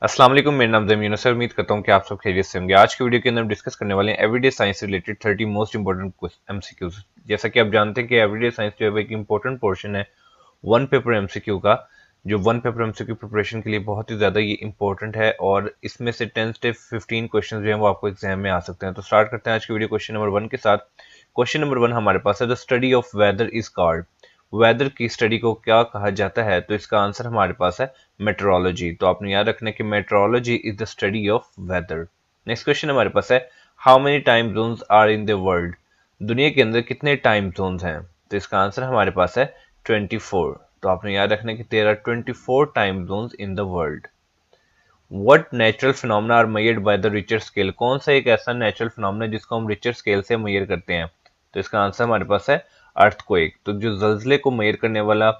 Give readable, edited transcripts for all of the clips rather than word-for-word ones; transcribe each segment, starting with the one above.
अस्सलाम वालेकुम, मेरा नाम ज़मीन है। उम्मीद करता हूँ कि आप सब खैरियत से होंगे। आज की वीडियो के अंदर हम डिस्कस करने वाले हैं एवरीडे साइंस से रिलेटेड 30 मोस्ट इंपॉर्टेंट एमसीक्यूज। जैसा कि आप जानते हैं कि एवरीडे साइंस जो है वो एक इंपॉर्टेंट पोर्शन है वन पेपर एमसीक्यू का, जो वन पेपर एमसीक्यू प्रिपरेशन के लिए बहुत ही ज्यादा ये इंपॉर्टेंट है और इसमें से 10 से 15 क्वेश्चन जो है वो आपको एग्जाम में आ सकते हैं। तो स्टार्ट करते हैं आज की वीडियो क्वेश्चन नंबर 1 के साथ। क्वेश्चन नंबर 1 हमारे पास है, the study of weather is called. Weather की स्टडी को क्या कहा जाता है? तो इसका आंसर हमारे पास है मेट्रोलॉजी। तो आपने याद रखना है कि meteorology is the study of weather. Next question हमारे पास है, how many time zones are in the world. दुनिया के अंदर कितने टाइम जोन्स हैं? तो इसका आंसर हमारे पास है 24। तो आपने याद रखना है कि there are 24 time zones in the world. What natural phenomena are measured by the Richter scale. कौन सा एक ऐसा नेचुरल फिनोमेना जिसको हम रिचर स्केल से मेजर करते हैं? तो इसका आंसर हमारे पास है अर्थक्वेक। तो जो जल्जले को मेजर करने वाला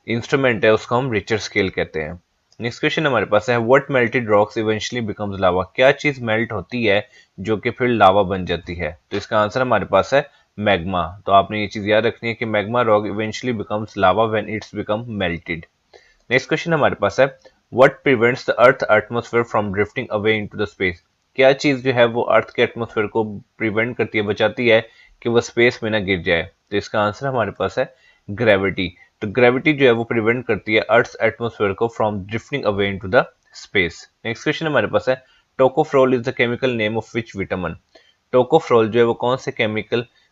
इंस्ट्रूमेंट है उसको हम रिचर स्केल कहते हैं। नेक्स्ट क्वेश्चन हमारे पास है, what melted rocks eventually becomes lava. क्या चीज मेल्ट होती है जो कि फिर लावा बन जाती है? तो इसका आंसर हमारे पास है मैग्मा। तो आपने ये चीज याद रखनी है कि magma rock eventually becomes lava when it's become melted. Next question हमारे पास है, what prevents the earth atmosphere from drifting away into the space. क्या चीज जो है वो अर्थ के एटमॉस्फेयर को प्रिवेंट करती है, बचाती है कि वो स्पेस में ना गिर जाए? तो इसका आंसर हमारे पास है ग्रेविटी। तो ग्रेविटी जो है वो प्रिवेंट करती है अर्थ एटमॉस्फेयर को from drifting away into the space. Next question हमारे पास है, tocopherol is the chemical name of which vitamin. Tocopherol जो है वो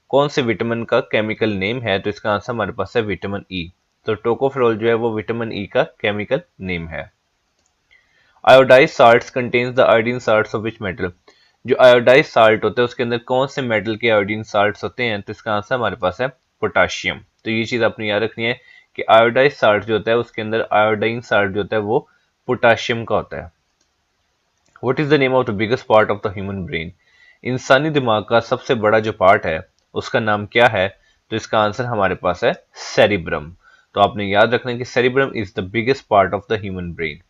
कौन से विटामिन का केमिकल नेम है? तो इसका आंसर हमारे पास है विटामिन ई। तो टोकोफेरोल जो है वो विटामिन ई का केमिकल नेम है। Iodise salts contains the iodine salts of which metal. जो आयोडाइज साल्ट होता है उसके अंदर कौन से मेटल के आयोडीन साल्ट्स होते हैं? तो इसका आंसर हमारे पास है पोटाशियम। तो ये चीज अपनी याद रखनी है कि आयोडाइज साल्ट जो होता है उसके अंदर आयोडीन साल्ट जो होता है वो पोटाशियम का होता है। What is the name of the biggest part of the human brain. इंसानी दिमाग का सबसे बड़ा जो पार्ट है उसका नाम क्या है? तो इसका आंसर हमारे पास है सेरिब्रम। तो आपने याद रखना है कि cerebrum is the biggest part of the human brain.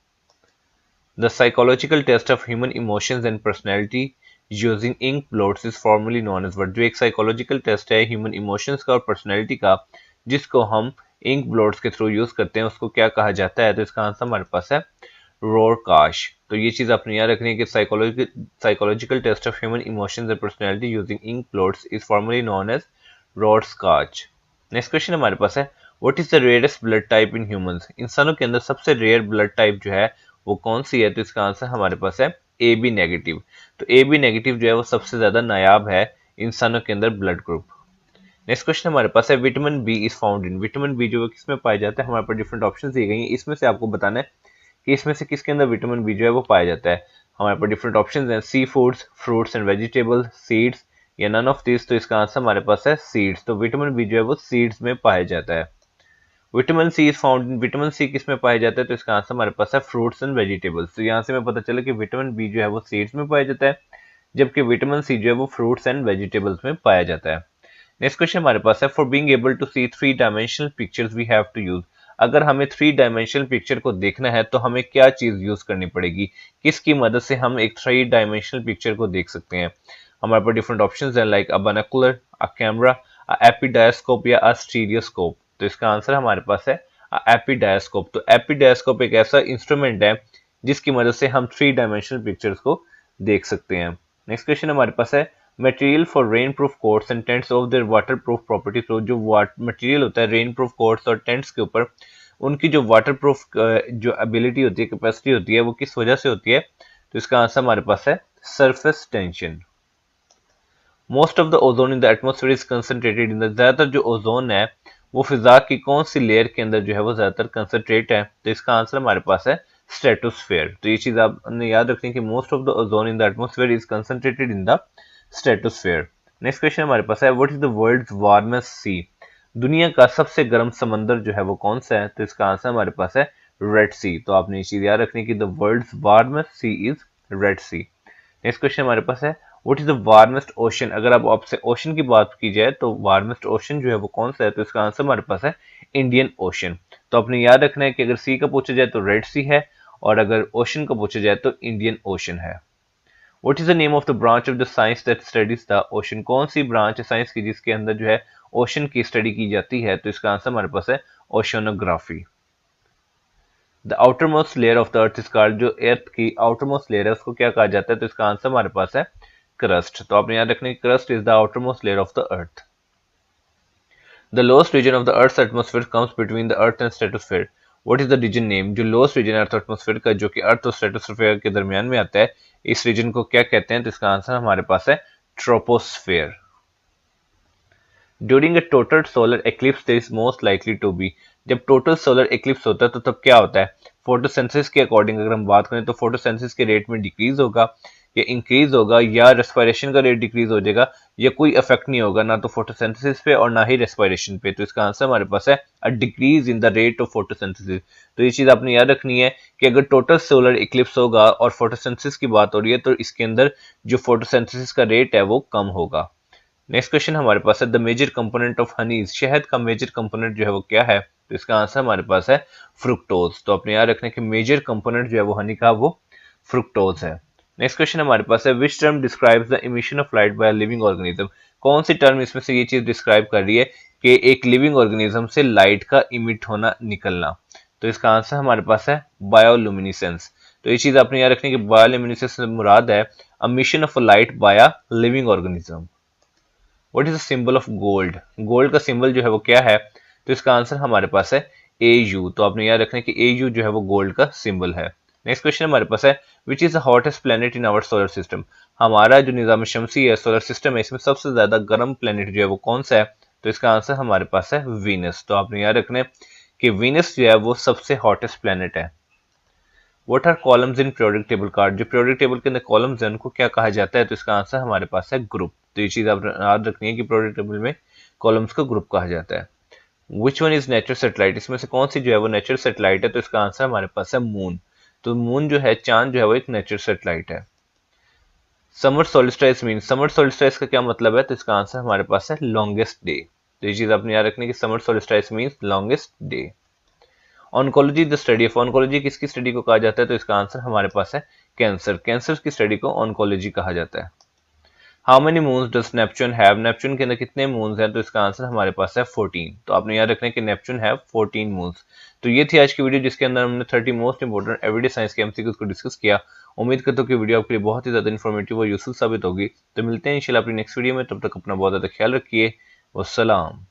The psychological test of human emotions and personality using ink blots is formally known as what. जो एक साइकोलॉजिकल टेस्ट है ह्यूमन इमोशंस का और पर्सनैलिटी का जिसको हम इंक ब्लॉट्स के through use करते हैं उसको क्या कहा जाता है? तो इसका आंसर हमारे पास है रोरकाश। तो ये चीज आपने याद रखनी है कि psychological test of human emotions and personality using ink blots is formally known as Rorschach. Next question हमारे पास है, what is the rarest blood type in humans. इंसानों के अंदर सबसे रेयर ब्लड टाइप जो है वो कौन सी है? तो इसका आंसर हमारे पास है ए बी नेगेटिव। तो ए बी नेगेटिव जो है वो सबसे ज्यादा नायाब है इंसानों के अंदर ब्लड ग्रुप। नेक्स्ट क्वेश्चन हमारे पास है, vitamin B is found in. Vitamin B जो है किसमें पाया जाता है? हमारे पास डिफरेंट ऑप्शन दिए गए हैं, इसमें से आपको बताना है कि इसमें से किसके अंदर विटामिन बी जो है वो पाया जाता है। हमारे पास डिफरेंट ऑप्शंस हैं, sea foods, fruits and vegetables, seeds या नन ऑफ दिस। तो इसका आंसर हमारे पास है सीड्स। तो विटामिन बी जो है वो सीड्स में पाया जाता है। Vitamin C is found in. Vitamin C किस में पाया जाता है? तो इसका आंसर हमारे पास है फ्रूट्स एंड वेजिटेबल्स। तो यहाँ से हमें पता चला कि विटामिन बी जो है वो सीड्स में पाया जाता है, जबकि विटामिन सी जो है वो फ्रूट्स एंड वेजिटेबल्स में पाया जाता है। नेक्स्ट क्वेश्चन हमारे पास है, for being able to see three dimensional pictures we have to use. अगर हमें थ्री डायमेंशनल पिक्चर को देखना है तो हमें क्या चीज यूज करनी पड़ेगी? किसकी मदद से हम एक थ्री डायमेंशनल पिक्चर को देख सकते हैं? हमारे पास डिफरेंट ऑप्शंस हैं, like a binocular, a camera, a epidiascope या अ स्टीरियोस्कोप। तो इसका आंसर हमारे पास है एपिडायस्कोप। तो एपिडायस्कोप एक ऐसा इंस्ट्रूमेंट है जिसकी मदद से हम थ्री डायमेंशनल पिक्चर्स को देख सकते हैं। नेक्स्ट क्वेश्चन हमारे पास है, material for rain proof quotes and tents of their water proof property. तो जो मटेरियल होता है रेन प्रूफ कोट्स और टेंट्स के ऊपर, उनकी जो वाटर प्रूफ जो एबिलिटी होती है, कैपेसिटी होती है, वो किस वजह से होती है? तो इसका आंसर हमारे पास है surface tension. Most of the ozone in the atmosphere is concentrated in the. ज्यादातर जो ओजोन है वो फिजा की कौन सी लेयर के अंदर जो है वो ज्यादातर कंसंट्रेट है? तो इसका आंसर हमारे पास है स्ट्रेटोस्फेयर। तो ये चीज आपने याद रखनी है कि most of the ozone in the atmosphere is concentrated in the stratosphere. Next question हमारे पास है, what is the world's warmest sea. दुनिया का सबसे गर्म समंदर जो है वो कौन सा है? तो इसका आंसर हमारे पास है रेड सी। तो आपने ये चीज याद रखनी है कि the world's warmest sea is Red Sea. Next question हमारे पास है, what is the warmest ocean. अगर अब आपसे ओशन की बात की जाए तो वार्मेस्ट ओशन जो है वो कौन सा है? तो इसका आंसर हमारे पास है इंडियन ओशन। तो आपने याद रखना है कि अगर सी का पूछा जाए तो रेड सी है और अगर ओशन का पूछा जाए तो इंडियन ओशन है। What is the name of the branch of the science that studies the ocean. कौन सी ब्रांच है साइंस की जिसके अंदर जो है ओशन की स्टडी की जाती है? तो इसका आंसर हमारे पास है oceanography. The outer most layer of the earth is called, जो अर्थ की आउटर मोस्ट लेयर है उसको क्या कहा जाता है? तो इसका आंसर हमारे पास है क्रस्ट। तो आपने याद रखना, crust is the outer most layer of the earth. The lowest region of the earth atmosphere comes between the earth and stratosphere, what is the region name? जो लोएस्ट रीजन अर्थ एटमोस्फेयर का, जो कि अर्थ और stratosphere के दरमियान में आता है, इस रीजन को क्या कहते हैं? तो इसका आंसर हमारे पास है troposphere. During a total solar eclipse there is most likely to be, जब टोटल सोलर एक्लिप्स होता है तो तब क्या होता है? फोटोसिंथेसिस के अकॉर्डिंग अगर हम बात करें तो फोटोसिंथेसिस के रेट में डिक्रीज होगा या इंक्रीज होगा, या रेस्पिरेशन का रेट डिक्रीज हो जाएगा, या कोई इफेक्ट नहीं होगा ना तो फोटोसिंथेसिस पे और ना ही रेस्पिरेशन पे। तो इसका आंसर हमारे पास है a decrease in the rate of photosynthesis. तो ये चीज आपने याद रखनी है कि अगर टोटल सोलर इक्लिप्स होगा और फोटोसिंथेसिस की बात हो रही है तो इसके अंदर जो फोटोसिंथेसिस का रेट है वो कम होगा। नेक्स्ट क्वेश्चन हमारे पास है the major component of honey, शहद का मेजर कंपोनेंट जो है वो क्या है? तो इसका आंसर हमारे पास है फ्रुक्टोज। तो अपने याद रखने कि मेजर कंपोनेंट जो है वो हनी का वो फ्रुक्टोज है। नेक्स्ट क्वेश्चन हमारे पास है which term describes the emission of light by living organism, कौन सी टर्म इसमें से ये चीज डिस्क्राइब कर रही है कि एक लिविंग ऑर्गेनिज्म से लाइट का इमिट होना, निकलना? तो इसका आंसर हमारे पास है बायोल्यूमिनेसेंस। तो ये चीज आपने याद रखनी कि बायोल्यूमिनेसेंस से मुराद है emission of light by a living organism. What is the symbol of gold, gold का सिंबल जो है वो क्या है? तो इसका आंसर हमारे पास है AU। तो आपने याद रखना कि AU जो है वो गोल्ड का सिंबल है। नेक्स्ट क्वेश्चन हमारे पास है which is the hottest planet in our solar system, हमारा जो निजाम शमसी है, सोलर सिस्टम है, इसमें सबसे ज्यादा गर्म प्लेनेट जो है वो कौन सा है? तो इसका आंसर हमारे पास है वीनस। तो आपने याद रखना कि वीनस जो है वो सबसे हॉटेस्ट प्लेनेट है। What are columns in periodic table card, जो पीरियोडिक टेबल के अंदर कॉलम्स हैं उनको क्या कहा जाता है? तो इसका आंसर हमारे पास है ग्रुप। तो ये चीज आप याद रखनी है कि पीरियोडिक टेबल में कॉलम्स को ग्रुप कहा जाता है। Which one is natural satellite, इसमें से कौन सी जो है वो नेचुरल सैटेलाइट है? तो इसका आंसर हमारे पास है मून। तो मून जो है, चांद जो है वो एक नेचुरल सैटेलाइट है। समर सोलिस्टाइस मीन, समर सोलिस्टाइस का क्या मतलब है? तो इसका आंसर हमारे पास है लॉन्गेस्ट डे। तो ये चीज आपने याद रखनी है कि summer solstice means longest day. Oncology the study of, oncology किसकी स्टडी को कहा जाता है? तो इसका आंसर हमारे पास है कैंसर, कैंसर की स्टडी को ऑन्कोलॉजी कहा जाता है। How many moons does Neptune have, Neptune के अंदर कितने मून्स हैं? तो इसका आंसर हमारे पास है 14। तो आपने याद रखना है कि नेपच्यून हैव 14 मून्स। तो ये थी आज की वीडियो जिसके अंदर हमने 30 मोस्ट इंपोर्टेंट एवरीडे साइंस के एमसीक्यूज को डिस्कस किया। उम्मीद करता हूँ कि वीडियो आपके लिए बहुत ही ज्यादा इन्फॉर्मेटिव और यूजफुल साबित होगी। तो मिलते हैं इंशाल्लाह अपनी नेक्स्ट वीडियो में, तब तक अपना बहुत ज्यादा ख्याल रखिए। वस्सलाम।